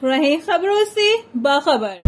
रहे खबरों से बाखबर।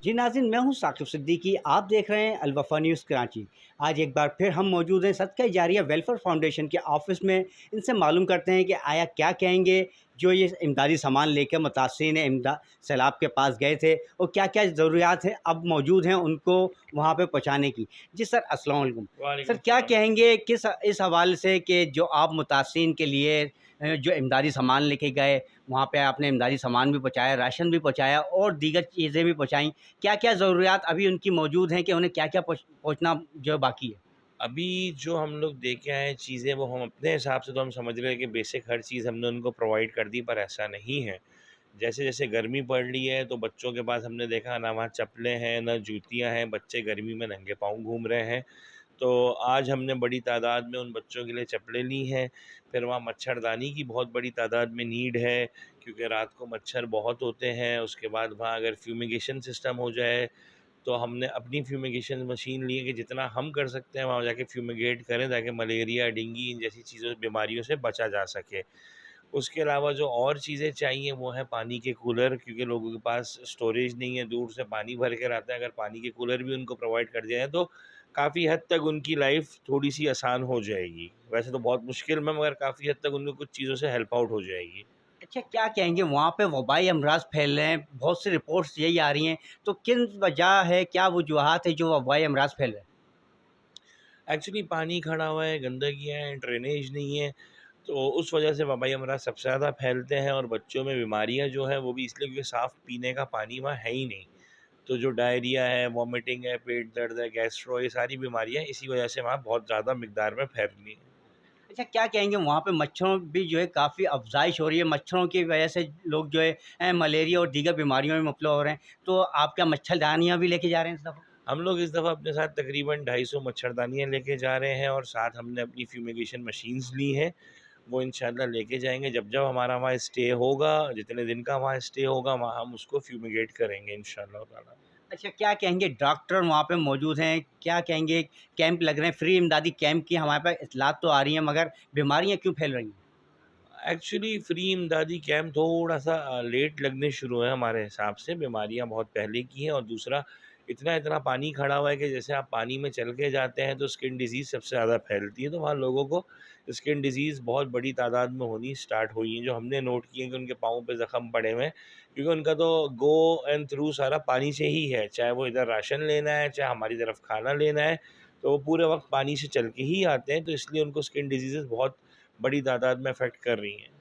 जी नाज़रीन, मैं हूं साकिब सिद्दीकी। आप देख रहे हैं अलवफा न्यूज़ कराची। आज एक बार फिर हम मौजूद हैं सदका जारिया वेलफेयर फाउंडेशन के ऑफिस में। इनसे मालूम करते हैं कि आया क्या कहेंगे जो ये इमदादी सामान लेकर मुतासिरीन इमदाद सैलाब के पास गए थे और क्या क्या ज़रूरियात हैं अब मौजूद हैं उनको वहाँ पे पहुँचाने की। जी सर, अस्सलाम वालेकुम। सर, क्या कहेंगे किस इस हवाले से कि जो आप मुतासिरीन के लिए जो इमदादी सामान लेके गए, वहाँ पे आपने इमदादी सामान भी पहुँचाया, राशन भी पहुँचाया और दीगर चीज़ें भी पहुँचाई। क्या-क्या ज़रूरियात अभी उनकी मौजूद हैं कि उन्हें क्या-क्या पहुँचना जो बाकी है? अभी जो हम लोग दे के आए हैं चीज़ें, वो हम अपने हिसाब से तो हम समझ रहे हैं कि बेसिक हर चीज़ हमने उनको प्रोवाइड कर दी, पर ऐसा नहीं है। जैसे-जैसे गर्मी पड़ रही है तो बच्चों के पास हमने देखा ना वहाँ चप्पलें हैं, ना जूतियाँ हैं, बच्चे गर्मी में नंगे पाँव घूम रहे हैं। तो आज हमने बड़ी तादाद में उन बच्चों के लिए चप्पलें ली हैं। फिर वहाँ मच्छरदानी की बहुत बड़ी तादाद में नीड है, क्योंकि रात को मच्छर बहुत होते हैं। उसके बाद वहाँ अगर फ्यूमिगेशन सिस्टम हो जाए, तो हमने अपनी फ्यूमिगेशन मशीन ली है कि जितना हम कर सकते हैं वहाँ जाके फ्यूमिगेट करें, ताकि मलेरिया, डेंगू इन जैसी चीज़ों बीमारियों से बचा जा सके। उसके अलावा जो और चीज़ें चाहिए वो हैं पानी के कूलर, क्योंकि लोगों के पास स्टोरेज नहीं है, दूर से पानी भर के लाते हैं। अगर पानी के कूलर भी उनको प्रोवाइड कर दिया जाए तो काफ़ी हद तक उनकी लाइफ थोड़ी-सी आसान हो जाएगी। वैसे तो बहुत मुश्किल में, मगर काफ़ी हद तक उनको कुछ चीज़ों से हेल्प आउट हो जाएगी। अच्छा, क्या कहेंगे वहाँ पे वबाई अमराज़ फैल रहे हैं, बहुत सी रिपोर्ट्स यही आ रही हैं, तो किन वजह है, क्या वजूहात है जो वबाई अमराज़ फैल रहे हैं? एक्चुअली पानी खड़ा हुआ है, गंदगियाँ हैं, ड्रेनेज नहीं है, तो उस वजह से वबाई अमराज सबसे ज़्यादा फैलते हैं। और बच्चों में बीमारियाँ जो हैं वो भी इसलिए क्योंकि साफ़ पीने का पानी वहाँ है ही नहीं। तो जो डायरिया है, वॉमिटिंग है, पेट दर्द है, गैस्ट्रो, ये सारी बीमारियाँ इसी वजह से वहाँ बहुत ज़्यादा मिकदार में फैल रही हैं। अच्छा, क्या कहेंगे वहाँ पे मच्छरों भी जो है काफ़ी अफ़ज़ाइश हो रही है, मच्छरों की वजह से लोग जो है मलेरिया और दीगर बीमारियों में मुब्तला हो रहे हैं, तो आप क्या मच्छरदानियाँ भी लेके जा रहे हैं इस दफ़ा? हम लोग इस दफ़ा अपने साथ तकरीबन 250 मच्छरदानियाँ लेके जा रहे हैं, और साथ हमने अपनी फ्यूमिगेशन मशीन्स ली हैं। वो इंशाल्लाह लेके जाएँगे। जब-जब हमारा वहाँ स्टे होगा, जितने दिन का वहाँ स्टे होगा, वहाँ हम उसको फ्यूमिगेट करेंगे इंशाल्लाह ताला। अच्छा, क्या कहेंगे डॉक्टर वहाँ पे मौजूद हैं, क्या कहेंगे कैंप लग रहे हैं, फ्री इमदादी कैंप की हमारे पास इत्तलात तो आ रही हैं, मगर बीमारियाँ क्यों फैल रही हैं? एक्चुअली फ्री इमदादी कैंप थोड़ा-सा लेट लगने शुरू हैं हमारे हिसाब से, बीमारियाँ बहुत पहले की हैं। और दूसरा, इतना-इतना पानी खड़ा हुआ है कि जैसे आप पानी में चल के जाते हैं तो स्किन डिज़ीज़ सबसे ज़्यादा फैलती है, तो वहाँ लोगों को स्किन डिज़ीज़ बहुत बड़ी तादाद में होनी स्टार्ट हुई हैं। जो हमने नोट किए हैं कि उनके पाँव पे ज़ख्म पड़े हुए हैं, क्योंकि उनका तो गो एंड थ्रू सारा पानी से ही है। चाहे वो इधर राशन लेना है, चाहे हमारी तरफ खाना लेना है, तो वो पूरे वक़्त पानी से चल के ही आते हैं, तो इसलिए उनको स्किन डिज़ीज़ेज़ बहुत बड़ी तादाद में अफ़ेक्ट कर रही हैं।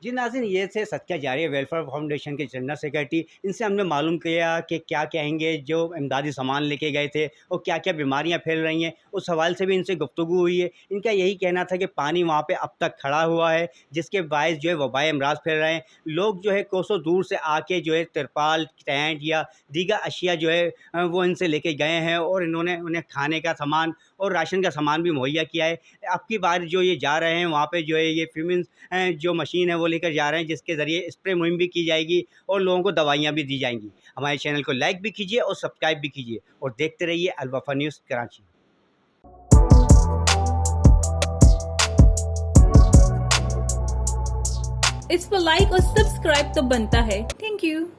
जी नाज़रीन, ये थे सदका जारिया वेलफेयर फाउंडेशन के जनरल सेक्रेटरी। इनसे हमने मालूम किया कि क्या कहेंगे जो इमदादी सामान लेके गए थे और क्या-क्या बीमारियाँ फैल रही हैं, उस हवाले से भी इनसे गुफ्तगू हुई है। इनका यही कहना था कि पानी वहाँ पे अब तक खड़ा हुआ है, जिसके बायस जो है वबाई अमराज़ फैल रहे हैं। लोग जो है कोसों दूर से आके जो है तिरपाल, टेंट या दीगर अशिया जो है वो इनसे लेके गए हैं और इन्होंने उन्हें खाने का सामान और राशन का सामान भी मुहैया किया है। अब की बार जो ये जा रहे हैं वहाँ पे जो है ये फ्यूमिंग जो मशीन है वो लेकर जा रहे हैं, जिसके ज़रिए स्प्रे मुहिम भी की जाएगी और लोगों को दवाइयाँ भी दी जाएँगी। हमारे चैनल को लाइक भी कीजिए और सब्सक्राइब भी कीजिए और देखते रहिए अलवफा न्यूज़ कराची। इस पर लाइक और सब्सक्राइब तो बनता है। Thank you.